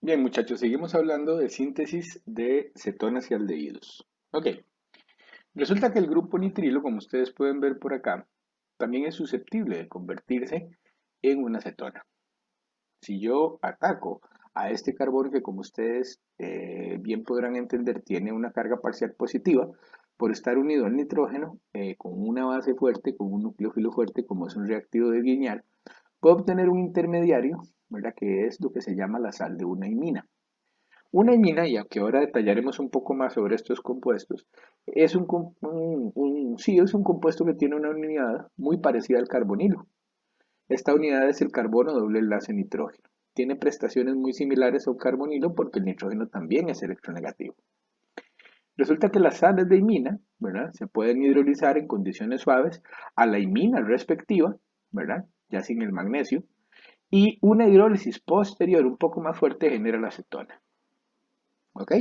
Bien, muchachos, seguimos hablando de síntesis de cetonas y aldehídos. Ok, resulta que el grupo nitrilo, como ustedes pueden ver por acá, también es susceptible de convertirse en una cetona. Si yo ataco a este carbono que, como ustedes bien podrán entender, tiene una carga parcial positiva, por estar unido al nitrógeno con una base fuerte, con un nucleófilo fuerte, como es un reactivo de Grignard, puedo obtener un intermediario, ¿verdad? Que es lo que se llama la sal de una imina. Una imina, y aunque ahora detallaremos un poco más sobre estos compuestos, es sí, es un compuesto que tiene una unidad muy parecida al carbonilo. Esta unidad es el carbono doble enlace nitrógeno. Tiene prestaciones muy similares a un carbonilo porque el nitrógeno también es electronegativo. Resulta que las sales de imina, ¿verdad? Se pueden hidrolizar en condiciones suaves a la imina respectiva, ¿verdad? Ya sin el magnesio, y una hidrólisis posterior un poco más fuerte genera la acetona. ¿Ok?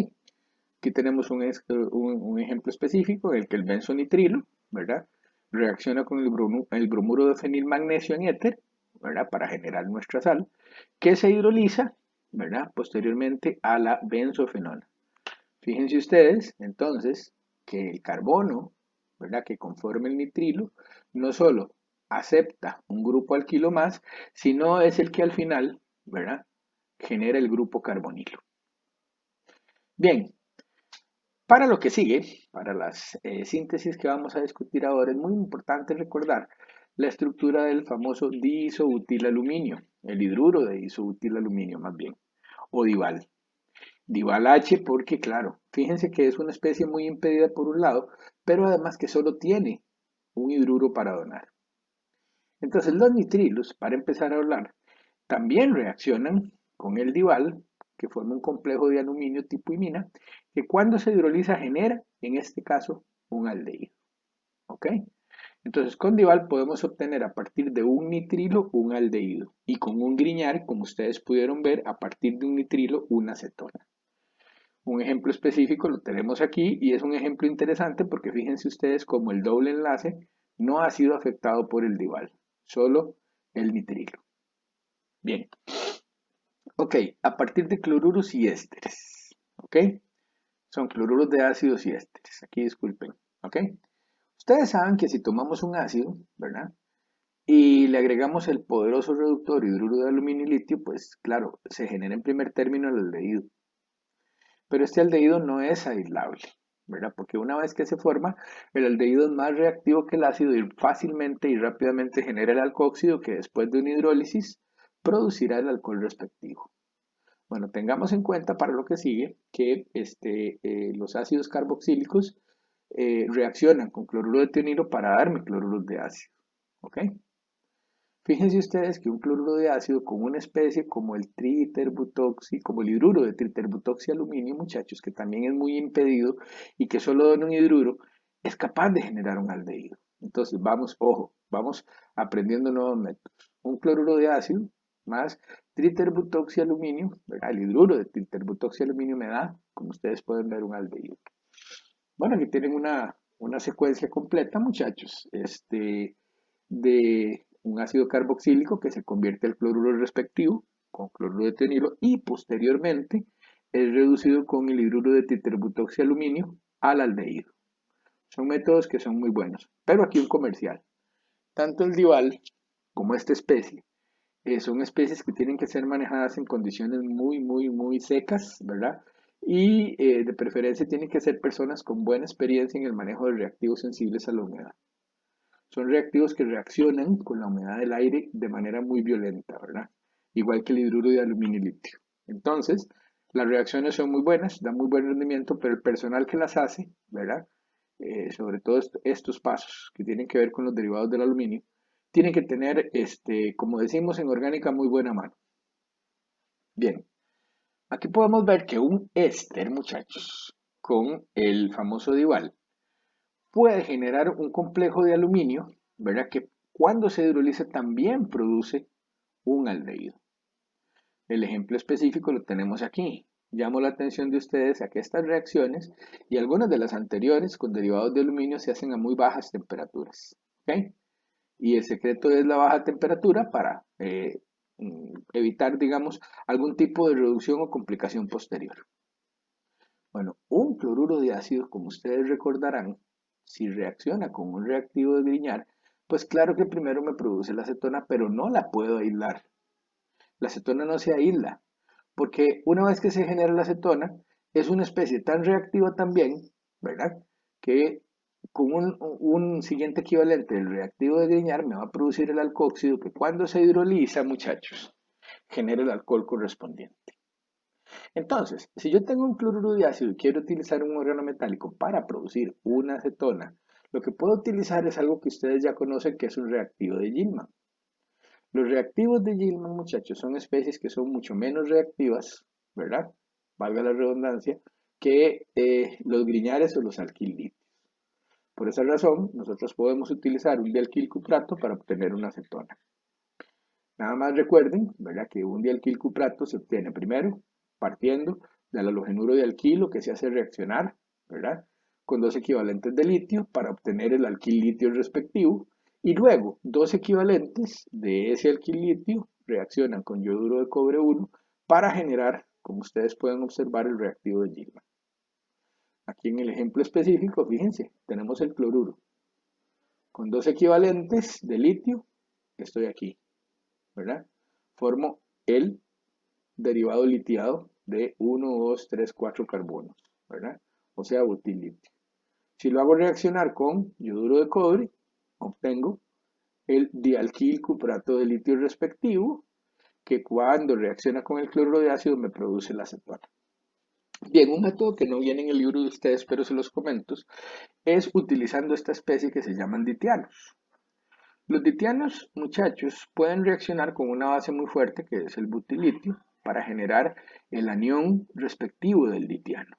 Aquí tenemos un ejemplo específico en el que el benzonitrilo, ¿verdad? Reacciona con el bromuro de fenilmagnesio en éter, ¿verdad? Para generar nuestra sal, que se hidroliza, ¿verdad? Posteriormente a la benzofenona. Fíjense ustedes, entonces, que el carbono, ¿verdad? Que conforma el nitrilo, no solo acepta un grupo alquilo más, sino es el que al final, ¿verdad? Genera el grupo carbonilo. Bien, para lo que sigue, para las síntesis que vamos a discutir ahora, es muy importante recordar la estructura del famoso diisobutilaluminio, el hidruro de diisobutilaluminio más bien, o dival. Dival H porque, claro, fíjense que es una especie muy impedida por un lado, pero además que solo tiene un hidruro para donar. Entonces los nitrilos, para empezar a hablar, también reaccionan con el dival, que forma un complejo de aluminio tipo imina, que cuando se hidroliza genera, en este caso, un aldehído. ¿Ok? Entonces con dival podemos obtener a partir de un nitrilo un aldehído y con un Grignard, como ustedes pudieron ver, a partir de un nitrilo una acetona. Un ejemplo específico lo tenemos aquí y es un ejemplo interesante porque fíjense ustedes como el doble enlace no ha sido afectado por el dival, solo el nitrilo. Bien, ok, a partir de cloruros y ésteres, ok, son cloruros de ácidos y ésteres, aquí disculpen, ok. Ustedes saben que si tomamos un ácido, ¿verdad? Y le agregamos el poderoso reductor hidruro de aluminio y litio, pues claro, se genera en primer término el aldehído. Pero este aldehído no es aislable, ¿verdad? Porque una vez que se forma, el aldehído es más reactivo que el ácido y fácilmente y rápidamente genera el alcohóxido que después de una hidrólisis producirá el alcohol respectivo. Bueno, tengamos en cuenta para lo que sigue que los ácidos carboxílicos reaccionan con cloruro de tionilo para darme cloruros de ácido. ¿Ok? Fíjense ustedes que un cloruro de ácido con una especie como el triterbutoxi, como el hidruro de triterbutoxialuminio, muchachos, que también es muy impedido y que solo da un hidruro, es capaz de generar un aldehído. Entonces, vamos, ojo, vamos aprendiendo nuevos métodos. Un cloruro de ácido más triterbutoxialuminio, el hidruro de triterbutoxialuminio me da, como ustedes pueden ver, un aldehído. Bueno, aquí tienen una secuencia completa, muchachos, de un ácido carboxílico que se convierte al cloruro respectivo, con cloruro de tionilo, y posteriormente es reducido con el hidruro de triterbutoxialuminio al aldehído. Son métodos que son muy buenos, pero aquí un comercial. Tanto el Dival como esta especie son especies que tienen que ser manejadas en condiciones muy secas, ¿verdad? Y de preferencia tienen que ser personas con buena experiencia en el manejo de reactivos sensibles a la humedad. Son reactivos que reaccionan con la humedad del aire de manera muy violenta, ¿verdad? Igual que el hidruro de aluminio y litio. Entonces, las reacciones son muy buenas, dan muy buen rendimiento, pero el personal que las hace, ¿verdad? Sobre todo estos pasos que tienen que ver con los derivados del aluminio, tienen que tener, como decimos en orgánica, muy buena mano. Bien, aquí podemos ver que un éster, muchachos, con el famoso Dival, puede generar un complejo de aluminio, ¿verdad? Que cuando se hidroliza también produce un aldehído. El ejemplo específico lo tenemos aquí. Llamo la atención de ustedes a que estas reacciones y algunas de las anteriores con derivados de aluminio se hacen a muy bajas temperaturas. ¿Ok? Y el secreto es la baja temperatura para evitar, digamos, algún tipo de reducción o complicación posterior. Bueno, un cloruro de ácido, como ustedes recordarán, si reacciona con un reactivo de Grignard, pues claro que primero me produce la acetona, pero no la puedo aislar. La acetona no se aísla, porque una vez que se genera la acetona, es una especie tan reactiva también, ¿verdad? Que con un siguiente equivalente del reactivo de Grignard me va a producir el alcohóxido que cuando se hidroliza, muchachos, genera el alcohol correspondiente. Entonces, si yo tengo un cloruro de ácido y quiero utilizar un organometálico para producir una acetona, lo que puedo utilizar es algo que ustedes ya conocen que es un reactivo de Gilman. Los reactivos de Gilman, muchachos, son especies que son mucho menos reactivas, ¿verdad? Valga la redundancia, que los griñares o los alquilídeos. Por esa razón, nosotros podemos utilizar un dialquilcuprato para obtener una acetona. Nada más recuerden, ¿verdad?, que un dialquilcuprato se obtiene primero partiendo del halogenuro de alquilo que se hace reaccionar, ¿verdad?, con dos equivalentes de litio para obtener el alquil litio respectivo, y luego dos equivalentes de ese alquil litio reaccionan con yoduro de cobre 1 para generar, como ustedes pueden observar, el reactivo de Gilman. Aquí en el ejemplo específico, fíjense, tenemos el cloruro con dos equivalentes de litio, estoy aquí, ¿verdad? Formo el derivado litiado de 1, 2, 3, 4 carbonos, ¿verdad? O sea, butilitio. Si lo hago reaccionar con yoduro de cobre, obtengo el dialquilcuprato de litio respectivo, que cuando reacciona con el cloruro de ácido me produce la acetona. Bien, un método que no viene en el libro de ustedes, pero se los comento, es utilizando esta especie que se llaman ditianos. Los ditianos, muchachos, pueden reaccionar con una base muy fuerte, que es el butilitio, para generar el anión respectivo del ditiano.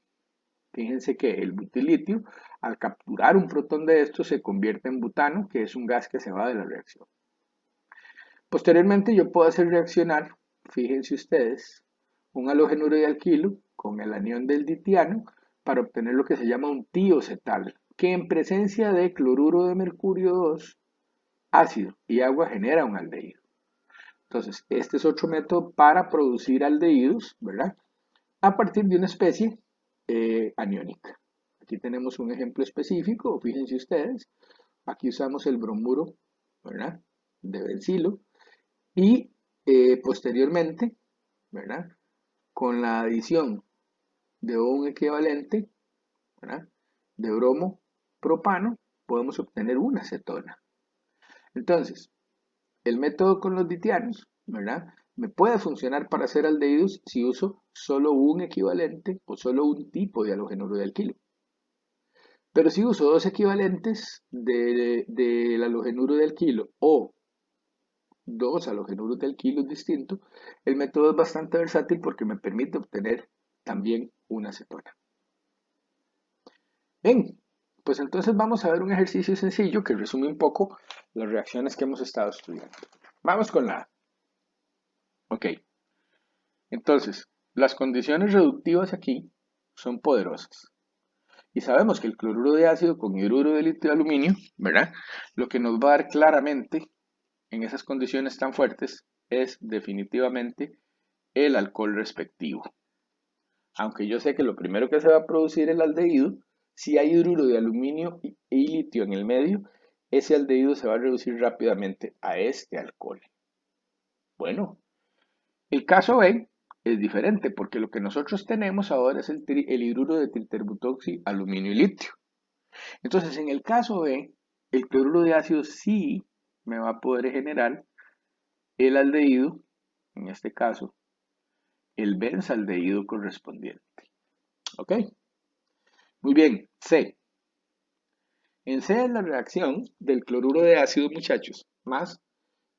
Fíjense que el butilitio, al capturar un protón de estos, se convierte en butano, que es un gas que se va de la reacción. Posteriormente yo puedo hacer reaccionar, fíjense ustedes, un halogenuro de alquilo con el anión del ditiano para obtener lo que se llama un tiocetal, que en presencia de cloruro de mercurio 2, ácido y agua genera un aldehído. Entonces, este es otro método para producir aldehídos, ¿verdad? A partir de una especie aniónica. Aquí tenemos un ejemplo específico, fíjense ustedes, aquí usamos el bromuro, ¿verdad?, de bencilo, y posteriormente, ¿verdad?, con la adición de un equivalente, ¿verdad?, de bromo propano, podemos obtener una acetona. Entonces, el método con los ditianos, ¿verdad?, me puede funcionar para hacer aldehídos si uso solo un equivalente o solo un tipo de halogenuro de alquilo. Pero si uso dos equivalentes del halogenuro de alquilo o dos halogenuros de alquilo distintos, el método es bastante versátil porque me permite obtener también una acetona. Bien, pues entonces vamos a ver un ejercicio sencillo que resume un poco las reacciones que hemos estado estudiando. Vamos con la A. Ok, entonces, las condiciones reductivas aquí son poderosas. Y sabemos que el cloruro de ácido con hidruro de litio de aluminio, ¿verdad?, lo que nos va a dar claramente en esas condiciones tan fuertes es definitivamente el alcohol respectivo. Aunque yo sé que lo primero que se va a producir es el aldehído, si hay hidruro de aluminio y litio en el medio, ese aldehído se va a reducir rápidamente a este alcohol. Bueno, el caso B es diferente porque lo que nosotros tenemos ahora es el hidruro de triterbutoxi, aluminio y litio. Entonces, en el caso B, el cloruro de ácido sí me va a poder generar el aldehído, en este caso, el benzaldehído correspondiente. ¿Ok? Muy bien, C. En C es la reacción del cloruro de ácido, muchachos, más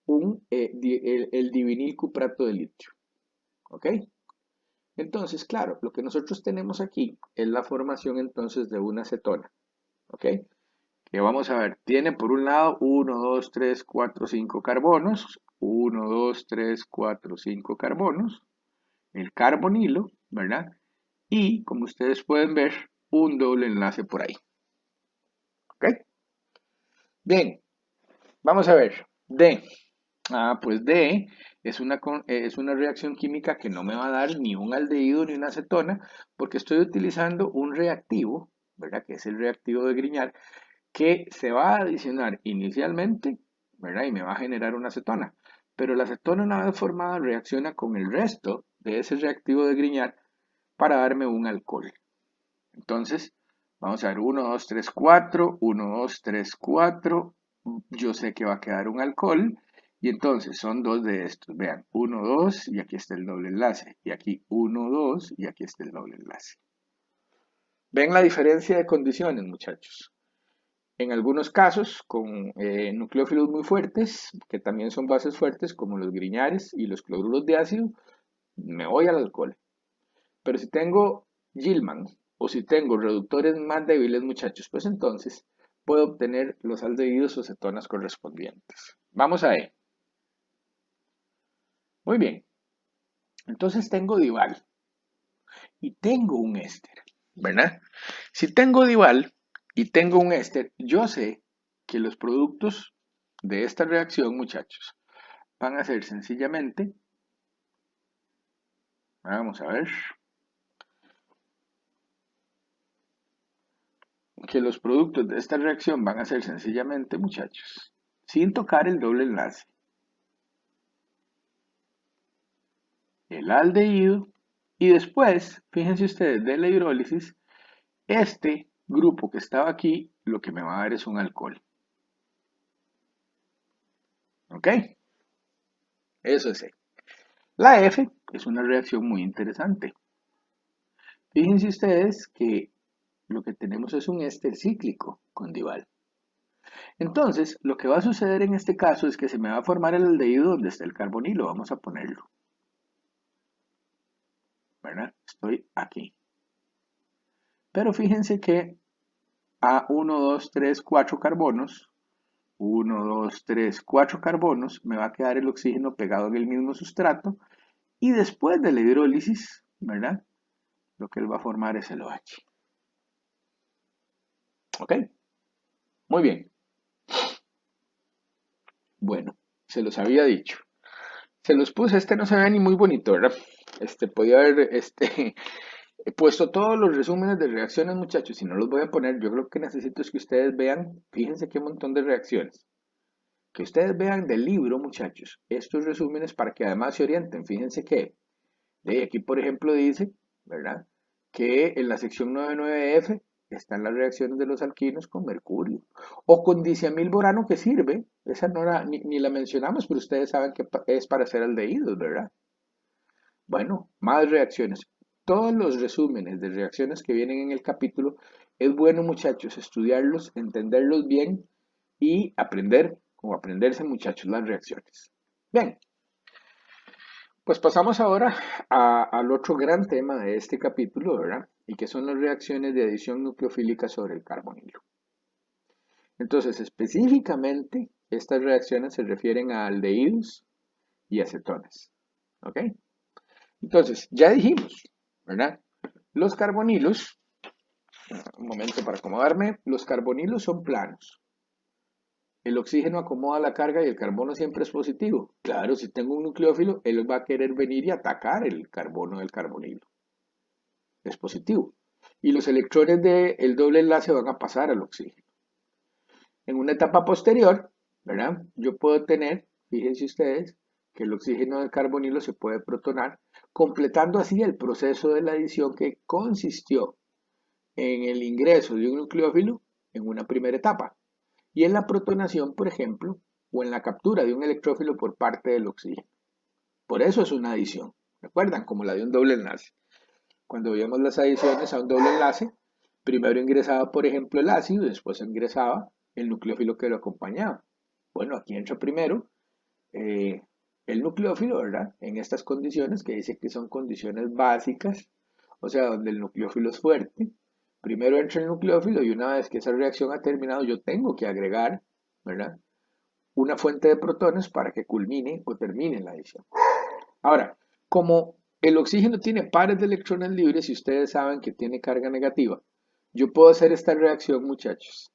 el divinilcuprato de litio. ¿Ok? Entonces, claro, lo que nosotros tenemos aquí es la formación entonces de una acetona. ¿Ok? Que vamos a ver, tiene por un lado 1, 2, 3, 4, 5 carbonos. 1, 2, 3, 4, 5 carbonos. El carbonilo, ¿verdad? Y, como ustedes pueden ver, un doble enlace por ahí. ¿Ok? Bien, vamos a ver. D. Ah, pues D es una reacción química que no me va a dar ni un aldehído ni una acetona, porque estoy utilizando un reactivo, ¿verdad? Que es el reactivo de Grignard, que se va a adicionar inicialmente, ¿verdad? Y me va a generar una acetona. Pero la acetona una vez formada reacciona con el resto de ese reactivo de Grignard para darme un alcohol. Entonces, vamos a ver, 1, 2, 3, 4, 1, 2, 3, 4. Yo sé que va a quedar un alcohol. Y entonces son dos de estos. Vean, 1, 2 y aquí está el doble enlace. Y aquí 1, 2 y aquí está el doble enlace. ¿Ven la diferencia de condiciones, muchachos? En algunos casos, con nucleófilos muy fuertes, que también son bases fuertes, como los griñares y los cloruros de ácido, me voy al alcohol. Pero si tengo Gilman o si tengo reductores más débiles, muchachos, pues entonces puedo obtener los aldehídos o cetonas correspondientes. Vamos a E. Muy bien. Entonces tengo Dival y tengo un éster, ¿verdad? Si tengo Dival y tengo un éster, yo sé que los productos de esta reacción, muchachos, van a ser sencillamente, vamos a ver, que los productos de esta reacción van a ser sencillamente, muchachos, sin tocar el doble enlace, el aldehído y después, fíjense ustedes, de la hidrólisis, este grupo que estaba aquí, lo que me va a dar es un alcohol. ¿Ok? Eso es E. La F es una reacción muy interesante. Fíjense ustedes que lo que tenemos es un éster cíclico con Dival. Entonces, lo que va a suceder en este caso es que se me va a formar el aldehído donde está el carbonilo. Vamos a ponerlo. ¿Verdad? Estoy aquí. Pero fíjense que a 1, 2, 3, 4 carbonos, 1, 2, 3, 4 carbonos, me va a quedar el oxígeno pegado en el mismo sustrato y después de la hidrólisis, ¿verdad? Lo que él va a formar es el OH. ¿Ok? Muy bien. Bueno, se los había dicho. Se los puse, este no se ve ni muy bonito, ¿verdad? Podía haber, he puesto todos los resúmenes de reacciones, muchachos, y no los voy a poner. Yo creo que necesito es que ustedes vean, fíjense qué montón de reacciones. Que ustedes vean del libro, muchachos, estos resúmenes para que además se orienten. Fíjense que, de aquí por ejemplo dice, ¿verdad? Que en la sección 99F están las reacciones de los alquinos con mercurio. O con diciamilborano que sirve. Esa no era, ni la mencionamos, pero ustedes saben que es para hacer aldehídos, ¿verdad? Bueno, más reacciones. Todos los resúmenes de reacciones que vienen en el capítulo, es bueno, muchachos, estudiarlos, entenderlos bien y aprender, o aprenderse, muchachos, las reacciones. Bien, pues pasamos ahora al otro gran tema de este capítulo, ¿verdad? Y que son las reacciones de adición nucleofílica sobre el carbonilo. Entonces, específicamente, estas reacciones se refieren a aldehídos y acetonas. ¿Ok? Entonces, ya dijimos, ¿verdad? Los carbonilos, un momento para acomodarme, los carbonilos son planos. El oxígeno acomoda la carga y el carbono siempre es positivo. Claro, si tengo un nucleófilo, él va a querer venir y atacar el carbono del carbonilo. Es positivo. Y los electrones del doble enlace van a pasar al oxígeno. En una etapa posterior, ¿verdad? Yo puedo tener, fíjense ustedes, que el oxígeno del carbonilo se puede protonar, completando así el proceso de la adición que consistió en el ingreso de un nucleófilo en una primera etapa y en la protonación, por ejemplo, o en la captura de un electrófilo por parte del oxígeno. Por eso es una adición. ¿Recuerdan? Como la de un doble enlace. Cuando veíamos las adiciones a un doble enlace, primero ingresaba, por ejemplo, el ácido y después ingresaba el nucleófilo que lo acompañaba. Bueno, aquí entra primero eh, el nucleófilo, ¿verdad? En estas condiciones que dice que son condiciones básicas, o sea, donde el nucleófilo es fuerte. Primero entra el nucleófilo y una vez que esa reacción ha terminado, yo tengo que agregar, ¿verdad? Una fuente de protones para que culmine o termine la adición. Ahora, como el oxígeno tiene pares de electrones libres y ustedes saben que tiene carga negativa, yo puedo hacer esta reacción, muchachos,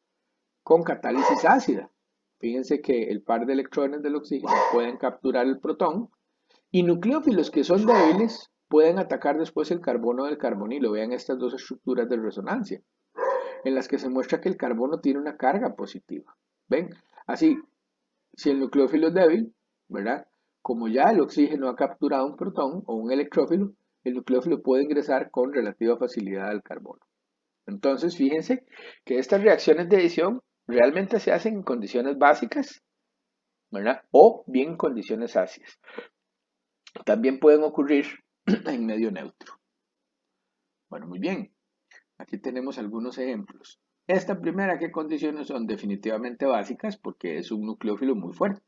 con catálisis ácida. Fíjense que el par de electrones del oxígeno pueden capturar el protón y nucleófilos que son débiles pueden atacar después el carbono del carbonilo. Vean estas dos estructuras de resonancia, en las que se muestra que el carbono tiene una carga positiva. ¿Ven? Así, si el nucleófilo es débil, ¿verdad? Como ya el oxígeno ha capturado un protón o un electrófilo, el nucleófilo puede ingresar con relativa facilidad al carbono. Entonces, fíjense que estas reacciones de adición realmente se hacen en condiciones básicas, ¿verdad? O bien en condiciones ácidas. También pueden ocurrir en medio neutro. Bueno, muy bien. Aquí tenemos algunos ejemplos. Esta primera, ¿qué condiciones son? Definitivamente básicas porque es un nucleófilo muy fuerte.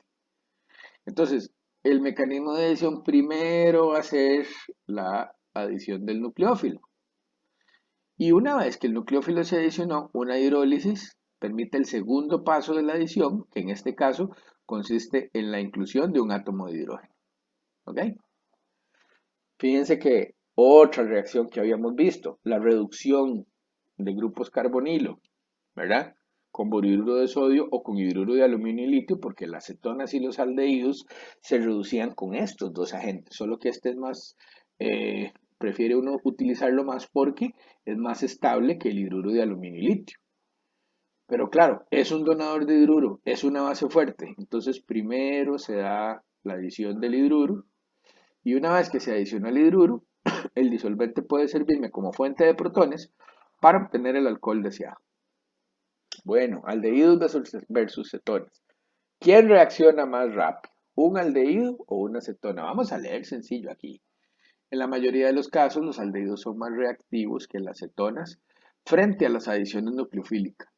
Entonces, el mecanismo de adición primero va a ser la adición del nucleófilo. Y una vez que el nucleófilo se adicionó, una hidrólisis permite el segundo paso de la adición, que en este caso consiste en la inclusión de un átomo de hidrógeno. ¿Ok? Fíjense que otra reacción que habíamos visto, la reducción de grupos carbonilo, ¿verdad? Con boruro de sodio o con hidruro de aluminio y litio, porque las cetonas y los aldehídos se reducían con estos dos agentes, solo que este es más, prefiere uno utilizarlo más porque es más estable que el hidruro de aluminio y litio. Pero claro, es un donador de hidruro, es una base fuerte, entonces primero se da la adición del hidruro y una vez que se adiciona el hidruro, el disolvente puede servirme como fuente de protones para obtener el alcohol deseado. Bueno, aldehídos versus cetonas. ¿Quién reacciona más rápido? ¿Un aldehído o una cetona? Vamos a leer sencillo aquí. En la mayoría de los casos, los aldehídos son más reactivos que las cetonas frente a las adiciones nucleofílicas.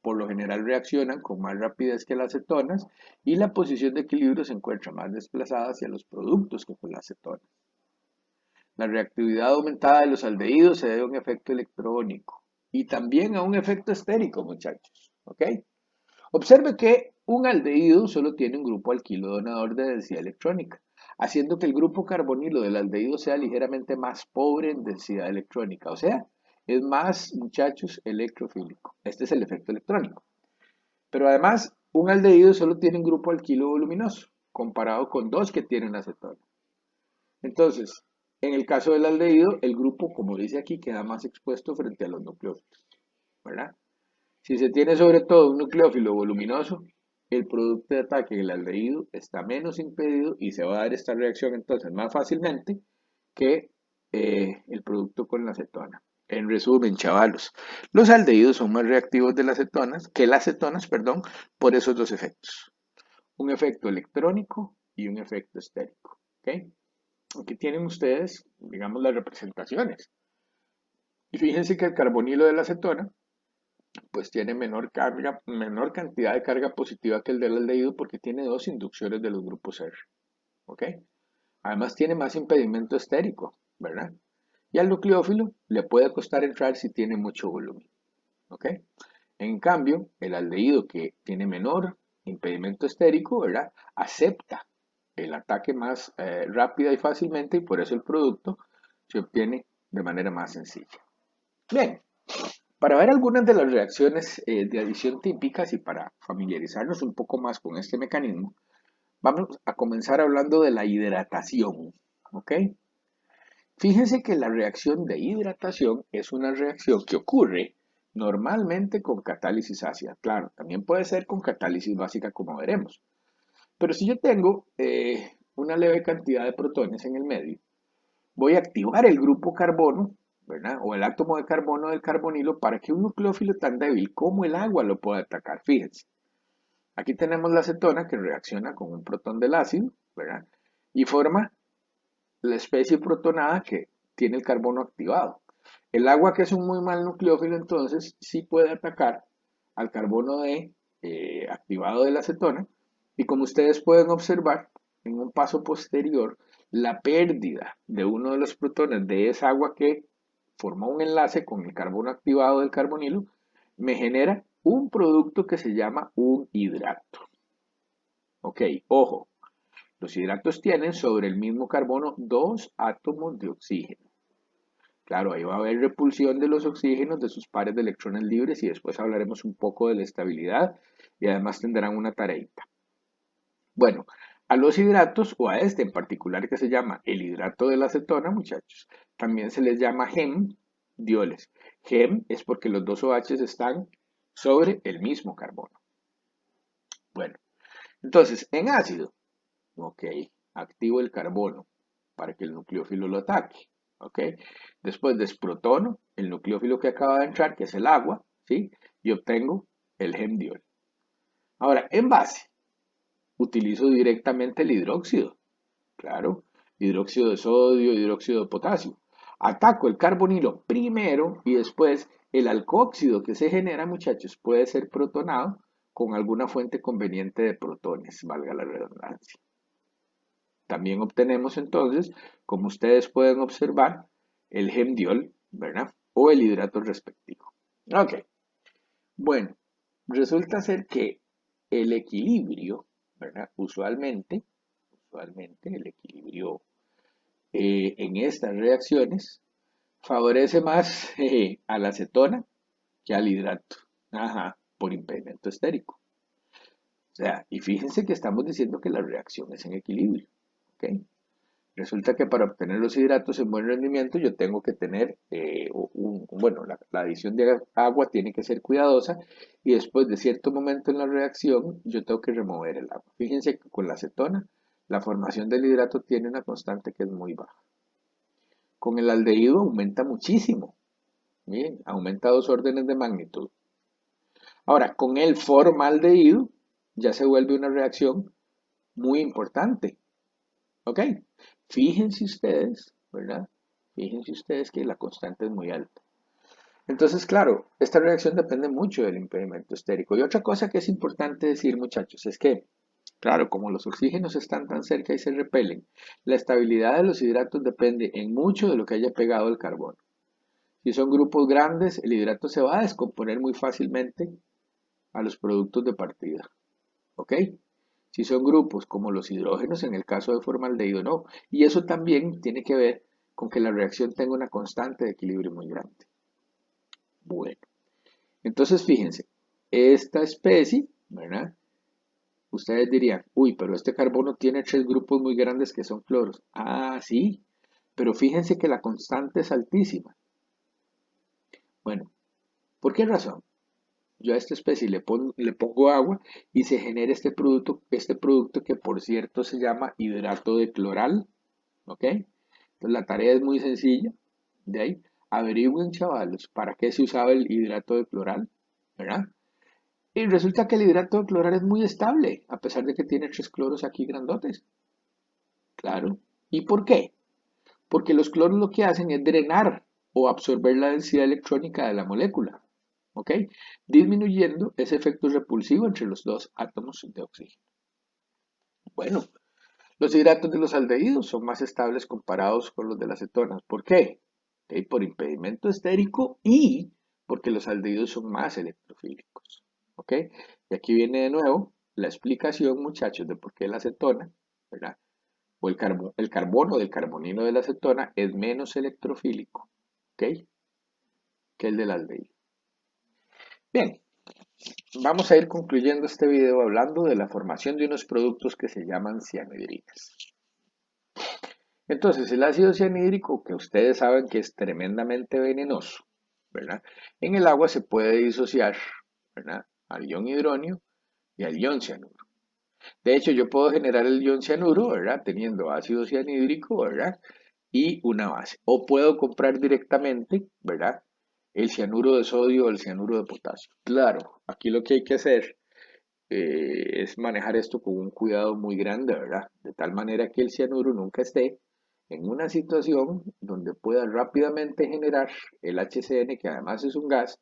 Por lo general reaccionan con más rapidez que las cetonas y la posición de equilibrio se encuentra más desplazada hacia los productos que con las cetonas. La reactividad aumentada de los aldehídos se debe a un efecto electrónico y también a un efecto estérico, muchachos. ¿Ok? Observe que un aldehído solo tiene un grupo alquilo donador de densidad electrónica, haciendo que el grupo carbonilo del aldehído sea ligeramente más pobre en densidad electrónica, o sea, es más, muchachos, electrofílico. Este es el efecto electrónico. Pero además, un aldehído solo tiene un grupo alquilo voluminoso, comparado con dos que tienen acetona. Entonces, en el caso del aldehído, el grupo, como dice aquí, queda más expuesto frente a los nucleófilos, ¿verdad? Si se tiene sobre todo un nucleófilo voluminoso, el producto de ataque del aldehído está menos impedido y se va a dar esta reacción entonces más fácilmente que el producto con la acetona. En resumen, chavalos, los aldehídos son más reactivos de las cetonas, que las cetonas, perdón, por esos dos efectos. Un efecto electrónico y un efecto estérico. ¿Okay? Aquí tienen ustedes, digamos, las representaciones. Y fíjense que el carbonilo de la acetona pues tiene menor carga, menor cantidad de carga positiva que el del aldehído porque tiene dos inducciones de los grupos R. ¿Ok? Además tiene más impedimento estérico, ¿verdad? Y al nucleófilo le puede costar entrar si tiene mucho volumen. ¿Ok? En cambio, el aldehído que tiene menor impedimento estérico, ¿verdad? Acepta el ataque más rápida y fácilmente y por eso el producto se obtiene de manera más sencilla. Bien, para ver algunas de las reacciones de adición típicas y para familiarizarnos un poco más con este mecanismo, vamos a comenzar hablando de la hidratación. ¿Ok? Fíjense que la reacción de hidratación es una reacción que ocurre normalmente con catálisis ácida. Claro, también puede ser con catálisis básica como veremos. Pero si yo tengo una leve cantidad de protones en el medio, voy a activar el grupo carbono, ¿verdad? O el átomo de carbono del carbonilo para que un nucleófilo tan débil como el agua lo pueda atacar. Fíjense. Aquí tenemos la acetona que reacciona con un protón del ácido, ¿verdad? Y forma la especie protonada que tiene el carbono activado. El agua, que es un muy mal nucleófilo, entonces sí puede atacar al carbono activado de la acetona. Y como ustedes pueden observar, en un paso posterior, la pérdida de uno de los protones de esa agua que formó un enlace con el carbono activado del carbonilo, me genera un producto que se llama un hidrato. Ok, ojo, los hidratos tienen sobre el mismo carbono dos átomos de oxígeno. Claro, ahí va a haber repulsión de los oxígenos de sus pares de electrones libres y después hablaremos un poco de la estabilidad y además tendrán una tareita. Bueno, a los hidratos o a este en particular que se llama el hidrato de la acetona, muchachos, también se les llama dioles. Hem es porque los dos OH están sobre el mismo carbono. Bueno, entonces en ácido, ok, activo el carbono para que el nucleófilo lo ataque. ¿Ok? Después desprotono el nucleófilo que acaba de entrar, que es el agua, ¿sí? Y obtengo el hemdiol. Ahora, en base, utilizo directamente el hidróxido. Claro, hidróxido de sodio, hidróxido de potasio. Ataco el carbonilo primero y después el alcohóxido que se genera, muchachos, puede ser protonado con alguna fuente conveniente de protones, valga la redundancia. También obtenemos entonces, como ustedes pueden observar, el hemdiol, ¿verdad? O el hidrato respectivo. Ok, bueno, resulta ser que el equilibrio, ¿verdad? Usualmente el equilibrio en estas reacciones favorece más a la acetona que al hidrato. Ajá, por impedimento estérico. O sea, y fíjense que estamos diciendo que la reacción es en equilibrio. ¿Ok? Resulta que para obtener los hidratos en buen rendimiento yo tengo que tener, bueno, la adición de agua tiene que ser cuidadosa y después de cierto momento en la reacción yo tengo que remover el agua. Fíjense que con la acetona la formación del hidrato tiene una constante que es muy baja. Con el aldehído aumenta muchísimo, bien, aumenta 2 órdenes de magnitud. Ahora, con el formaldehído ya se vuelve una reacción muy importante. ¿Ok? Fíjense ustedes, ¿verdad? Fíjense ustedes que la constante es muy alta. Entonces, claro, esta reacción depende mucho del impedimento estérico. Y otra cosa que es importante decir, muchachos, es que, claro, como los oxígenos están tan cerca y se repelen, la estabilidad de los hidratos depende en mucho de lo que haya pegado el carbono. Si son grupos grandes, el hidrato se va a descomponer muy fácilmente a los productos de partida. ¿Ok? Si son grupos como los hidrógenos, en el caso de formaldehído, no. Y eso también tiene que ver con que la reacción tenga una constante de equilibrio muy grande. Bueno, entonces fíjense, esta especie, ¿verdad? Ustedes dirían, uy, pero este carbono tiene 3 grupos muy grandes que son cloros. Ah, sí, pero fíjense que la constante es altísima. Bueno, ¿por qué razón? Yo a esta especie le pongo agua y se genera este producto que por cierto se llama hidrato de cloral. ¿Ok? Entonces la tarea es muy sencilla. De ahí, averigüen, chavales, para qué se usaba el hidrato de cloral, ¿verdad? Y resulta que el hidrato de cloral es muy estable, a pesar de que tiene 3 cloros aquí grandotes. Claro. ¿Y por qué? Porque los cloros lo que hacen es drenar o absorber la densidad electrónica de la molécula. ¿Ok? Disminuyendo ese efecto repulsivo entre los dos átomos de oxígeno. Bueno, los hidratos de los aldehídos son más estables comparados con los de las cetonas. ¿Por qué? Okay, por impedimento estérico y porque los aldehídos son más electrofílicos. ¿Ok? Y aquí viene de nuevo la explicación, muchachos, de por qué la acetona, ¿verdad? O el carbono del carbonilo de la acetona es menos electrofílico, ¿ok? Que el del aldehído. Bien, vamos a ir concluyendo este video hablando de la formación de unos productos que se llaman cianhidrinas. Entonces, el ácido cianhídrico, que ustedes saben que es tremendamente venenoso, ¿verdad? En el agua se puede disociar, ¿verdad? Al ion hidronio y al ion cianuro. De hecho, yo puedo generar el ion cianuro, ¿verdad? Teniendo ácido cianhídrico, ¿verdad? Y una base. O puedo comprar directamente, ¿verdad? El cianuro de sodio o el cianuro de potasio. Claro, aquí lo que hay que hacer es manejar esto con un cuidado muy grande, ¿verdad? De tal manera que el cianuro nunca esté en una situación donde pueda rápidamente generar el HCN, que además es un gas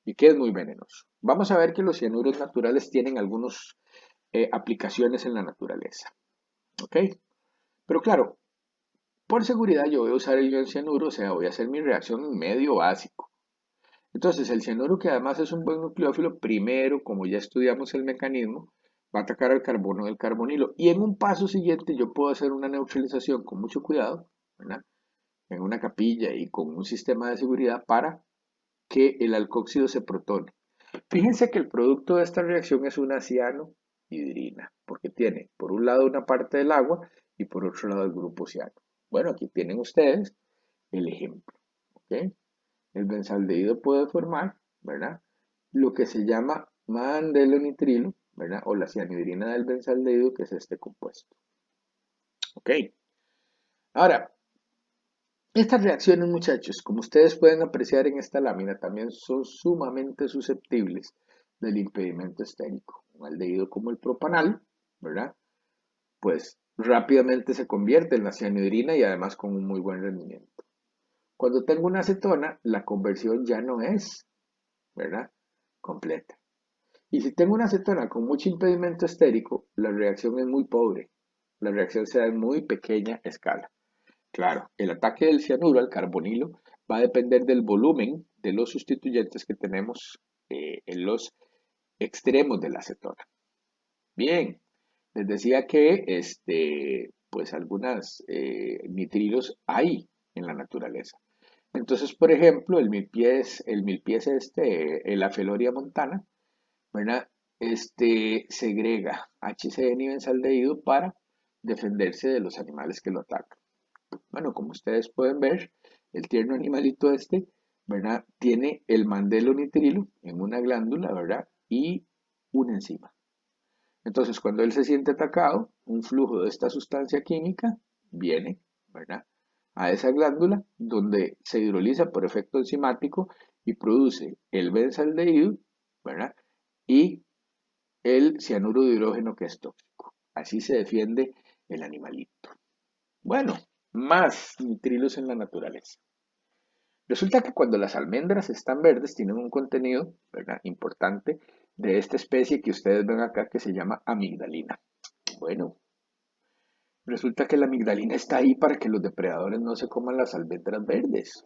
y que es muy venenoso. Vamos a ver que los cianuros naturales tienen algunas aplicaciones en la naturaleza, ¿ok? Pero claro, por seguridad yo voy a usar el ion cianuro, o sea, voy a hacer mi reacción en medio básico. Entonces, el cianuro, que además es un buen nucleófilo, primero, como ya estudiamos el mecanismo, va a atacar al carbono del carbonilo. Y en un paso siguiente yo puedo hacer una neutralización con mucho cuidado, ¿verdad? en una capilla y con un sistema de seguridad para que el alcóxido se protone. Fíjense que el producto de esta reacción es una cianohidrina, porque tiene por un lado una parte del agua y por otro lado el grupo ciano. Bueno, aquí tienen ustedes el ejemplo. ¿Ok? El benzaldehído puede formar, ¿verdad? Lo que se llama mandelonitrilo, ¿verdad? O la cianhidrina del benzaldehído, que es este compuesto. ¿Ok? Ahora, estas reacciones, muchachos, como ustedes pueden apreciar en esta lámina, también son sumamente susceptibles del impedimento estérico. Un aldehído como el propanal, ¿verdad? Pues rápidamente se convierte en la cianhidrina y además con un muy buen rendimiento. Cuando tengo una acetona, la conversión ya no es, ¿verdad? Completa. Y si tengo una acetona con mucho impedimento estérico, la reacción es muy pobre. La reacción se da en muy pequeña escala. Claro, el ataque del cianuro al carbonilo va a depender del volumen de los sustituyentes que tenemos en los extremos de la acetona. Bien, les decía que pues algunas nitrilos hay en la naturaleza. Entonces, por ejemplo, el Afeloria montana, ¿verdad? Segrega HCN y benzaldehído para defenderse de los animales que lo atacan. Bueno, como ustedes pueden ver, el tierno animalito ¿verdad? Tiene el mandelonitrilo en una glándula, ¿verdad? Y una enzima. Entonces, cuando él se siente atacado, un flujo de esta sustancia química viene, ¿verdad? A esa glándula donde se hidroliza por efecto enzimático y produce el benzaldehído, ¿verdad? Y el cianuro de hidrógeno que es tóxico. Así se defiende el animalito. Bueno, más nitrilos en la naturaleza. Resulta que cuando las almendras están verdes tienen un contenido, ¿verdad? Importante de esta especie que ustedes ven acá que se llama amigdalina. Bueno, resulta que la amigdalina está ahí para que los depredadores no se coman las almendras verdes.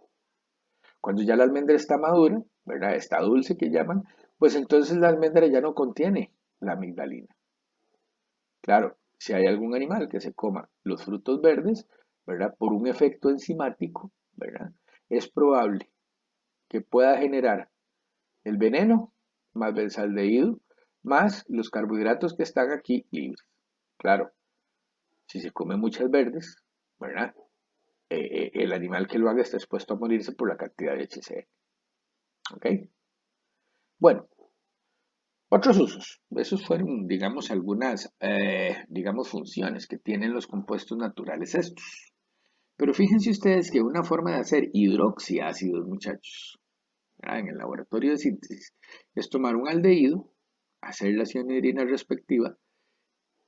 Cuando ya la almendra está madura, ¿verdad? Está dulce que llaman, pues entonces la almendra ya no contiene la amigdalina. Claro, si hay algún animal que se coma los frutos verdes, ¿verdad? Por un efecto enzimático, ¿verdad? Es probable que pueda generar el veneno más benzaldehído más los carbohidratos que están aquí libres. Claro, si se come muchas verdes, ¿verdad? El animal que lo haga está expuesto a morirse por la cantidad de HCl. ¿Ok? Bueno, otros usos. Esos fueron, digamos, algunas, digamos, funciones que tienen los compuestos naturales estos. Pero fíjense ustedes que una forma de hacer hidroxiácidos, muchachos, ¿verdad? En el laboratorio de síntesis, es tomar un aldehído, hacer la cianhidrina respectiva.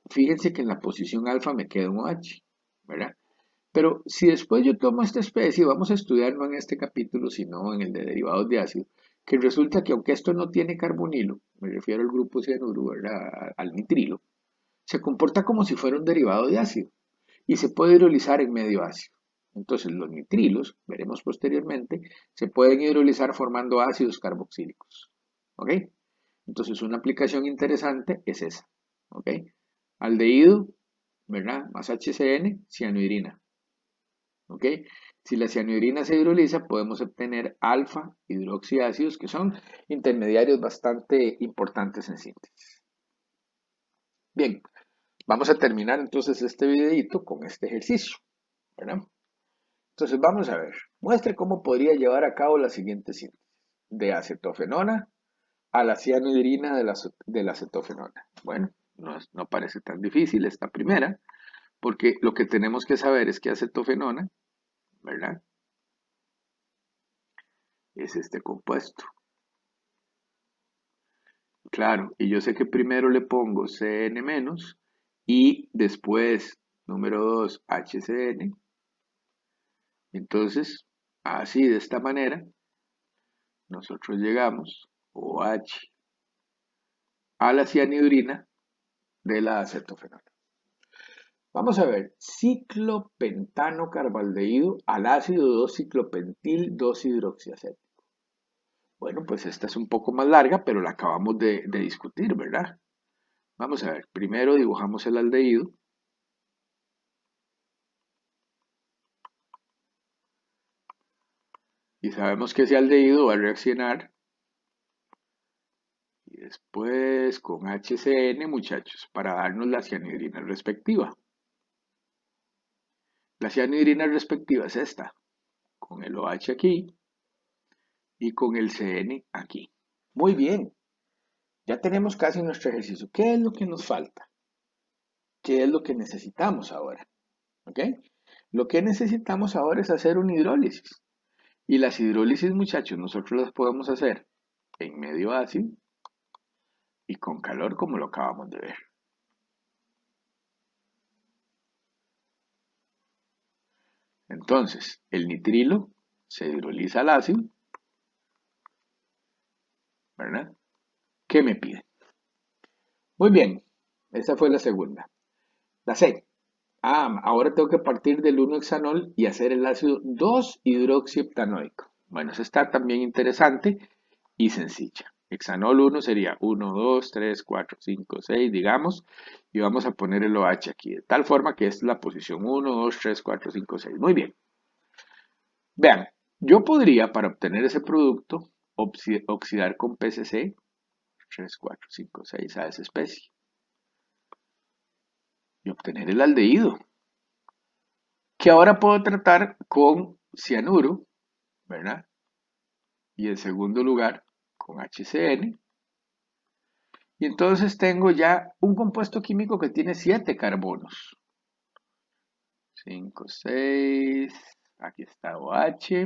Fíjense que en la posición alfa me queda un OH, ¿verdad? Pero si después yo tomo esta especie, vamos a estudiar no en este capítulo, sino en el de derivados de ácido, que resulta que aunque esto no tiene carbonilo, me refiero al grupo cianuro, ¿verdad? Al nitrilo, se comporta como si fuera un derivado de ácido y se puede hidrolizar en medio ácido. Entonces los nitrilos, veremos posteriormente, se pueden hidrolizar formando ácidos carboxílicos. ¿Ok? Entonces una aplicación interesante es esa. ¿Ok? Aldehído, ¿verdad? Más HCN, cianhidrina. ¿Ok? Si la cianhidrina se hidroliza, podemos obtener alfa hidroxiácidos, que son intermediarios bastante importantes en síntesis. Bien, vamos a terminar entonces este videito con este ejercicio, ¿verdad? Entonces vamos a ver, muestre cómo podría llevar a cabo la siguiente síntesis. De acetofenona a la cianhidrina de la acetofenona. Bueno, no parece tan difícil esta primera, porque lo que tenemos que saber es que acetofenona, ¿verdad? Es este compuesto. Claro, y yo sé que primero le pongo CN- y después, número 2, HCN. Entonces, así de esta manera, nosotros llegamos, OH, a la cianhidrina de la acetofenona. Vamos a ver, ciclopentano carbaldehído al ácido 2-ciclopentil 2-hidroxiacético. Bueno, pues esta es un poco más larga, pero la acabamos de discutir, ¿verdad? Vamos a ver, primero dibujamos el aldehído. Y sabemos que ese aldehído va a reaccionar y después con HCN, muchachos, para darnos la cianhidrina respectiva. La cianhidrina respectiva es esta, con el OH aquí y con el CN aquí. Muy bien, ya tenemos casi nuestro ejercicio. ¿Qué es lo que nos falta? ¿Qué es lo que necesitamos ahora? ¿Ok? Lo que necesitamos ahora es hacer una hidrólisis. Y las hidrólisis, muchachos, nosotros las podemos hacer en medio ácido y con calor, como lo acabamos de ver. Entonces, el nitrilo se hidroliza al ácido, ¿verdad? ¿Qué me pide? Muy bien, esa fue la segunda. La C. Ahora tengo que partir del 1-hexanol y hacer el ácido 2-hidroxieptanoico. Bueno, eso está también interesante y sencilla. Hexanol 1 sería 1, 2, 3, 4, 5, 6, digamos, y vamos a poner el OH aquí, de tal forma que es la posición 1, 2, 3, 4, 5, 6. Muy bien. Vean, yo podría, para obtener ese producto, oxidar con PCC 3, 4, 5, 6 a esa especie y obtener el aldehído, que ahora puedo tratar con cianuro, ¿verdad? Y en segundo lugar, con HCN. Y entonces tengo ya un compuesto químico que tiene 7 carbonos. 5, 6, aquí está OH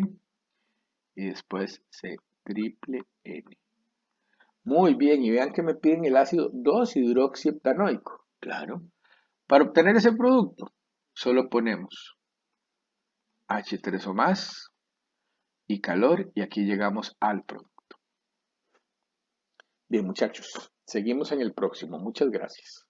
y después C triple N. Muy bien, y vean que me piden el ácido 2-hidroxieptanoico. Claro. Para obtener ese producto, solo ponemos H3 o más y calor y aquí llegamos al producto. Bien, muchachos, seguimos en el próximo. Muchas gracias.